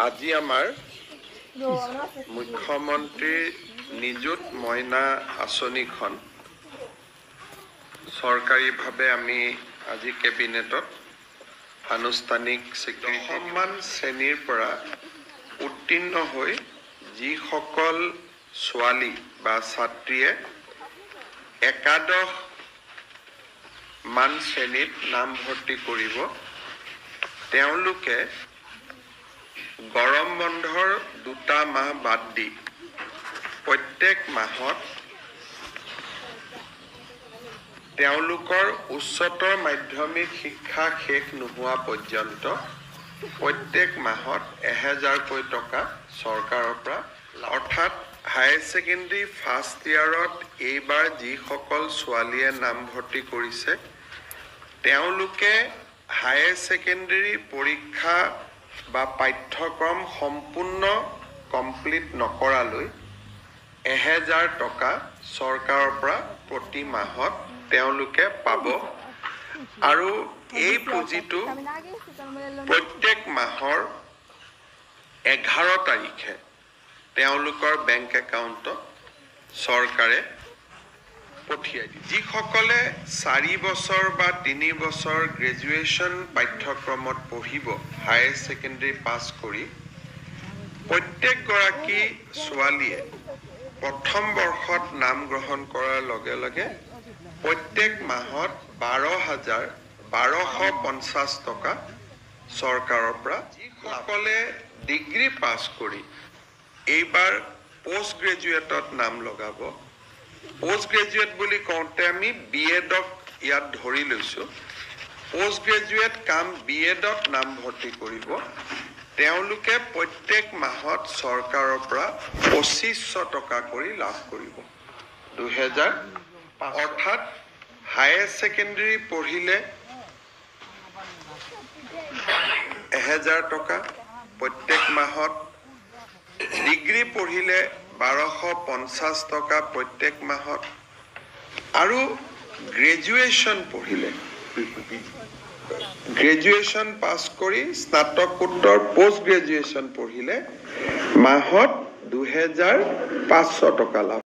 আজি আমাৰ মুখ্যমন্ত্ৰীৰ নিযুত মইনা আঁচনিখন চৰকাৰীভাৱে আমি আজি কেবিনেটত আনুষ্ঠানিক দশমমান শ্ৰেণীৰ পৰা উত্তীৰ্ণ হৈ যিসকল ছোৱালী বা ছাত্ৰীয়ে একাদশ মান শ্ৰেণীত নামভৰ্তি কৰিব তেওঁলোকে গৰম বন্ধৰ 2টা মাহ বাদ দি প্ৰত্যেক মাহত তেওঁলোকৰ উচ্চতৰ মাধ্যমিক শিক্ষা শেষ নোহোৱা পৰ্যন্ত প্ৰত্যেক মাহত 1000কৈ টকা চৰকাৰৰ পৰা অৰ্থাৎ হায়াৰ ছেকেণ্ডাৰী ফাৰ্ষ্ট ইয়াৰত এইবাৰ যিসকল ছোৱালীয়ে নামভৰ্তি কৰিছে তেওঁলোকে হায়াৰ ছেকেণ্ডাৰী পৰীক্ষা বা পাঠ্যক্ৰম সম্পূৰ্ণ কমপ্লিট নকৰালৈ 1000 টকা চৰকাৰৰ পৰা প্ৰতি মাহত তেওঁলোকে পাব আৰু এই পুঁজিটো প্ৰত্যেক মাহৰ 11 তাৰিখে তেওঁলোকৰ বেংক একাউণ্টত চৰকাৰে পঠিয়াই দিয়ে যিসকলে 4 বছৰ বা 3 বছৰ গ্ৰেজুৱেশ্যন পাঠ্যক্ৰমত পঢ়িব হায়াৰ ছেকেণ্ডাৰী পাছ কৰি প্ৰত্যেকগৰাকী ছোৱালীয়ে প্ৰথম বৰ্ষত নাম গ্ৰহণ কৰাৰ লগে লগে প্ৰত্যেক মাহত 12,1250 টকা চৰকাৰৰ পৰা যিসকলে ডিগ্ৰী পাছ কৰি এইবাৰ পোষ্ট গ্ৰেজুৱেটত নাম লগাব পোষ্ট গ্ৰেজুৱেট বুলি কওঁতে আমি বিএডক ইয়াত ধৰি লৈছোঁ পোষ্ট গ্ৰেজুৱেট কাম বিএডত নামভৰ্তি কৰিব তেওঁলোকে প্ৰত্যেক মাহত চৰকাৰৰ পৰা 2500 টকা কৰি লাভ কৰিব 2000 অৰ্থাৎ হায়াৰ ছেকেণ্ডাৰী পঢ়িলে 1000 টকা প্ৰত্যেক মাহত ডিগ্ৰী পঢ়িলে 1250 টকা প্ৰত্যেক মাহত আৰু গ্ৰেজুৱেশ্যন পঢ়িলে গ্ৰেজুৱেশ্যন পাছ কৰি স্নাতকোত্তৰ পোষ্ট গ্ৰেজুৱেশ্যন পঢ়িলে মাহত 2500 টকা লাভ